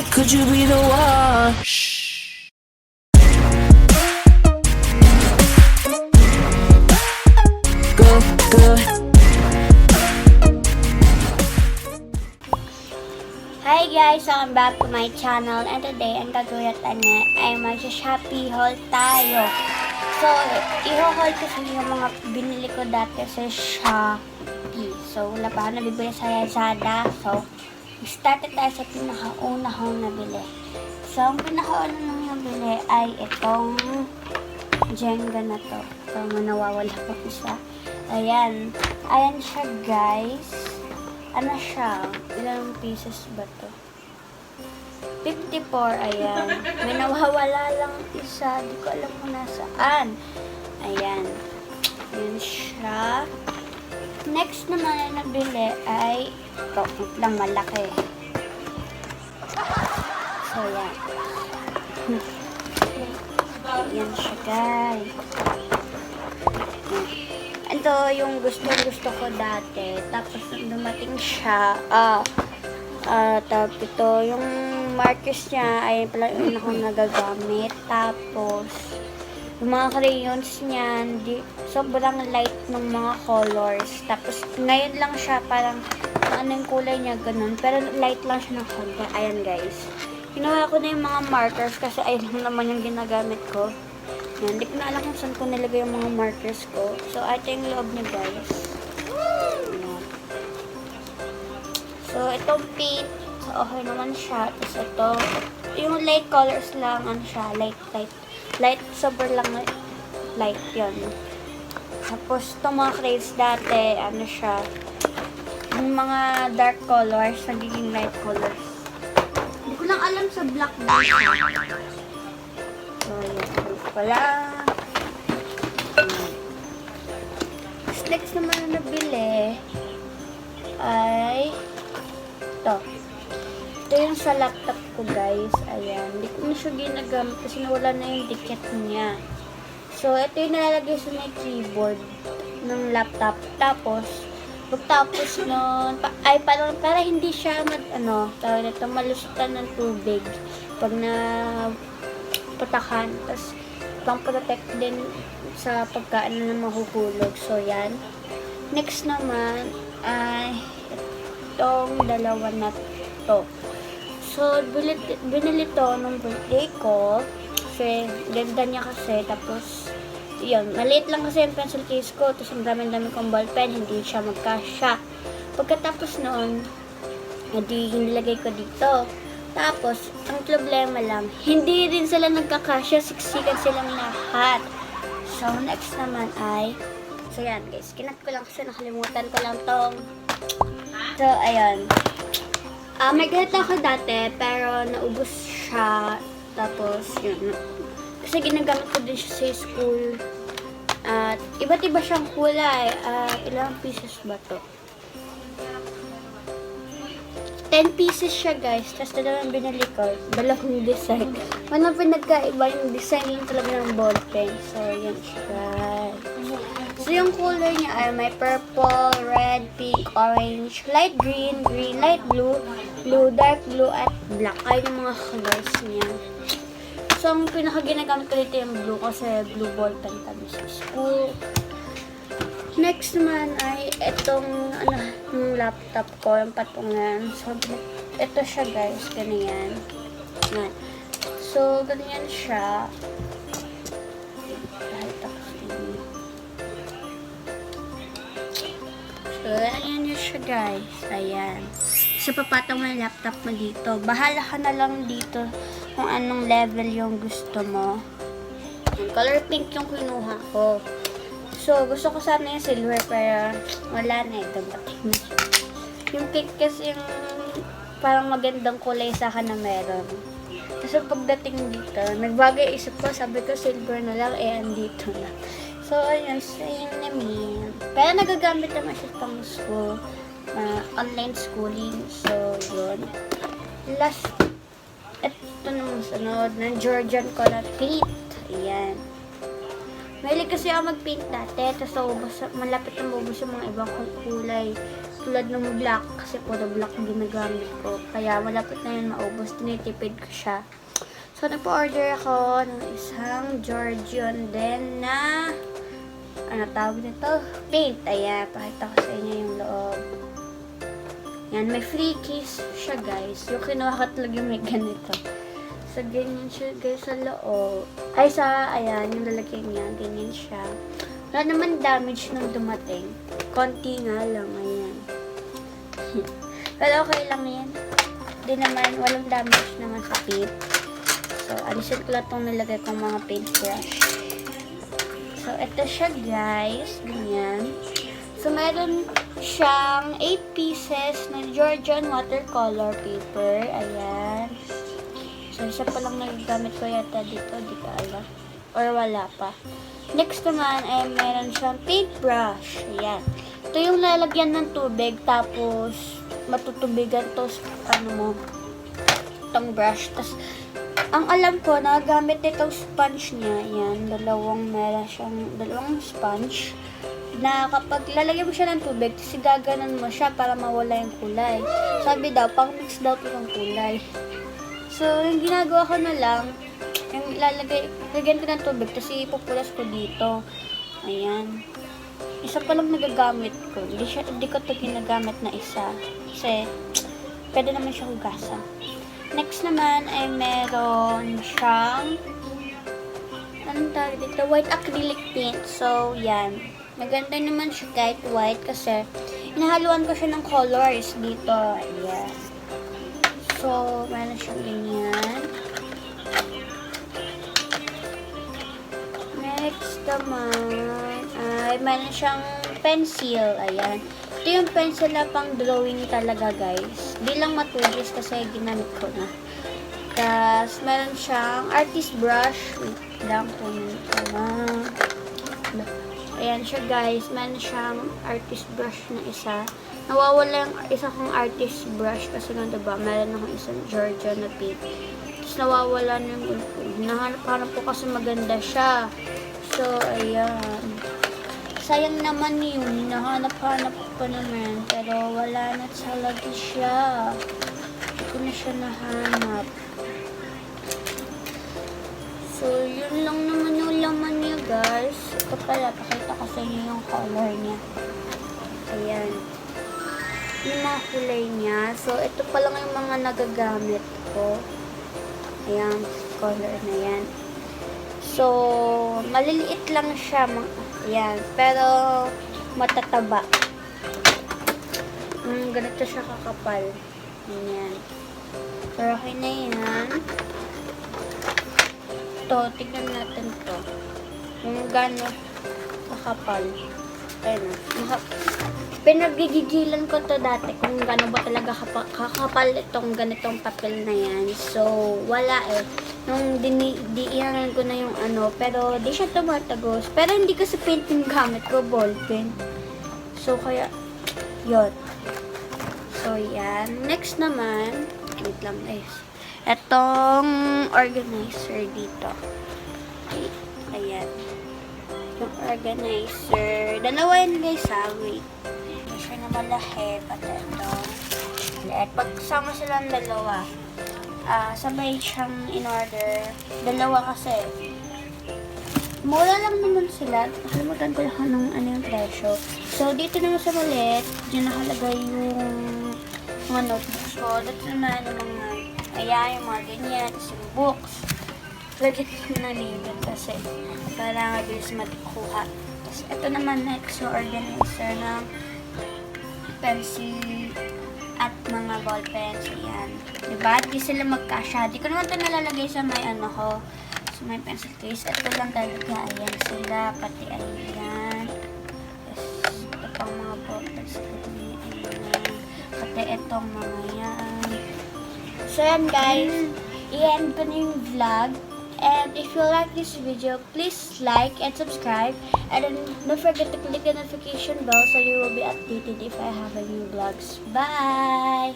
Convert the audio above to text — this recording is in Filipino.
could you be the one? Good, good. Hi guys! Welcome back to my channel, and today ang gagawin natin ay mag-Shopee haul tayo. So, i-haul ko sa inyo yung mga binili ko dati sa Shopee. So, wala pa ako nabibili sa Lazada. So, started tayo sa pinakauna kong nabili. So, ang pinakauna nang nabili ay itong Jenga na to. So, nawawala pa isa. Ayan. Ayan siya guys. Ano siya? Ilang pieces ba to? 54, ayan. May nawawala lang isa. Di ko alam kung nasaan. Ayan. Ayan siya. Next naman na nabili ay ito. Lang malaki. So, ayan. Ayan siya, guys. Ito yung gusto ko dati. Tapos dumating siya. Tapos ito yung markers niya ay pala yung akong nagagamit. Tapos yung mga crayons niya sobrang light ng mga colors. Tapos ngayon lang siya parang ano yung kulay niya ganun. Pero light lang siya ng konti. Ayan guys. Ginawa ko na yung mga markers kasi ayun lang naman yung ginagamit ko. Yan, hindi ko na alam kung saan ko nilagay yung mga markers ko. So, ito yung loob niya, guys. Yan. So, itong pink, so, okay naman siya. Tapos ito, yung light colors lang, ano siya, light, sobrang lang light yun. Tapos, itong mga crayons dati, ano siya, yung mga dark colors, nagiging light colors. Hindi ko lang alam sa black ba siya. So, yan. Wala. Next naman na nabili ay ito. Ito yung sa laptop ko guys. Ayan. Hindi ko na siya ginagamit kasi nawala na yung dikit niya. So, ito yung nalalagay sa may keyboard ng laptop. Tapos, pagtapos nun, para hindi siya malusutan ng tubig pag na patakan. Tapos, pang-protect din sa pagkaan na mahuhulog. So, yan. Next naman, ay itong dalawa na to. So, binili to nung birthday ko. Kasi, ganda niya kasi. Tapos, yun. Maliit lang kasi yung pencil case ko. Tapos, ang dami-dami kong ballpen. Hindi siya magkasya. Pagkatapos noon, nilagay ko dito. Tapos, ang problema lang, hindi rin sila nagkakasya, siksikan silang lahat. So, next naman ay, so yan guys, kinat ko lang kasi nakalimutan ko lang tong, so, ayan. May ganito ako dati, pero naubos siya, tapos, yun. Kasi ginagamit ko din siya sa school. At, iba't iba siyang kulay. Ilang pieces ba to? 10 pieces siya guys. Tapos dalawang binili ko. Dalawang design. Walang pinagkaiba yung design lang talaga ng ballpen. So, yan siya guys. So, yung color niya ay may purple, red, pink, orange, light green, green, light blue, blue, dark blue, at black. Ay yung mga colors niya. So, ang pinaka-ginagamit ko dito yung blue kasi blue ballpen kami sa school. Next naman ay itong yung laptop ko, yung patungan. So, ito siya guys, ganyan. Yan. So, ganyan siya. So, ayan yun siya guys. Ayan. So, papatong mo yung laptop mo dito. Bahala ka na lang dito kung anong level yung gusto mo. Yung color pink yung kinuha ko. So, gusto ko sana yung silver, pero wala na ito. Yung pink kasi yung parang magandang kulay sa akin na meron. Kasi pagdating dito, nagbagay isip ko, sabi ko silver na lang, andito na. So, ayun, same naman. Pero nagagamit naman siya pang school, online schooling. So, yun. Last, ito naman sunod, ng Georgian color paint. Ayan. Mahilig kasi ako mag-paint dati, tapos malapit na maubos yung mga ibang kulay. tulad ng black, kasi puro black ang ginagamit ko. Kaya malapit na yun maubos, tinitipid ko siya. So, nagpa-order ako ng isang Georgian din na, ano tawag nito? Paint. Ayan, pakita ko sa inyo yung loob. Yan, may free case siya guys. Yung kinuha ko talaga may ganito. So, ganyan siya guys sa loob. Ay, ayan, yung lalagyan niya, ganyan siya. Wala naman damage nung dumating. Konti nga lang, ayan. Pero okay lang yan. Di naman, walang damage naman sa paint. So, alisin ko lang itong nilagay kong mga paintbrush. So, ito siya guys. Ganyan. So, meron siyang 8 pieces na Georgian watercolor paper. Ayan. So, isa pa lang nagagamit ko yata dito. Di ka alam. Or wala pa. Next naman ay meron siyang paintbrush. Ayan. Ito yung lalagyan ng tubig. Tapos, matutubigan to ano mo, itong brush. Tapos, ang alam ko, nagagamit itong sponge niya. Ayan. Meron siyang dalawang sponge. Na kapag lalagyan mo siya ng tubig, kasi gaganan mo siya para mawala yung kulay. Sabi daw, pang mix daw ito ng kulay. So, yung ginagawa ko na lang, yung lagyan ko ng tubig, kasi ipupulas ko dito. Ayan. Isa pa lang nagagamit ko. Hindi ko ito ginagamit na isa. Kasi, pwede naman siya hugasan. Next naman ay meron siyang, anong tawag dito? White acrylic paint. So, yan. Maganda naman siya kahit white kasi inahaluan ko siya ng colors dito. Ayan. So, meron siyang ganyan. Next naman ay meron siyang pencil. Ayan. Ito yung pencil na pang drawing talaga guys. Di lang matugis kasi ginamit ko na. Tapos, meron siyang artist brush. Wait lang kung ayan siya guys. Meron siyang artist brush na isa. Nawawala yung isa kong artist brush kasi nga diba, meron akong isang Georgian na paint. Tapos nawawala na yung hinahanap ko kasi maganda siya. So, ayan. Sayang naman yun. Hinahanap-hanap ko pa naman. Pero wala na talaga siya. Hindi ko na siya nahanap. So, yun lang naman yung laman niya, guys. Ito pala, pakita ko sa inyo yung color niya. Ayan. Yung mga kulay niya. So, ito pa lang yung mga nagagamit ko. Ayan, color na yan. So, maliliit lang siya. Ayan, pero matataba. Ganito siya kakapal. Ayan. Pero okay na yan. Ito, tignan natin to. Kung gano'n kakapal. Ayun. Pinagigigilan ko to dati kung gano'n ba talaga kakapal itong ganitong papel na yan. So, wala eh. Nung diiyanan ko na yung ano, pero di siya tumatagos. Pero hindi kasi paint yung gamit ko, ball pen. So, kaya, yun. So, yan. Next naman, wait lang guys. Etong organizer dito. Okay. Ayan. Yung organizer. Dalawa yan guys ha. Wait. Hindi siya na malaki. Pati ito. At pagkasama silang dalawa, sabay siyang in-order. Dalawa kasi. Mura lang naman sila. Nakalimutan ko lang ng ano yung presyo. So, dito naman sa maliit, dyan nakalagay yung mga notebooks ko. Dito naman yung mga yung mga ganyan, tapos yung books. Lagyan ko na label kasi para mabilis matikuha. Tapos ito naman next na organizer ng pencil at mga ball pens. Ayan. Diba? Di sila magkasya. Di ko naman ito nalalagay sa may ano ko. Sa may pencil case. Ito lang talaga. Ayan sila. Pati ayan. Tapos ito pang mga ball pens. Ayan. Pati itong mga yan. So yan guys, i-end ko na yung vlog. And if you like this video, please like and subscribe. And then don't forget to click the notification bell so you will be updated if I have a new vlogs. Bye!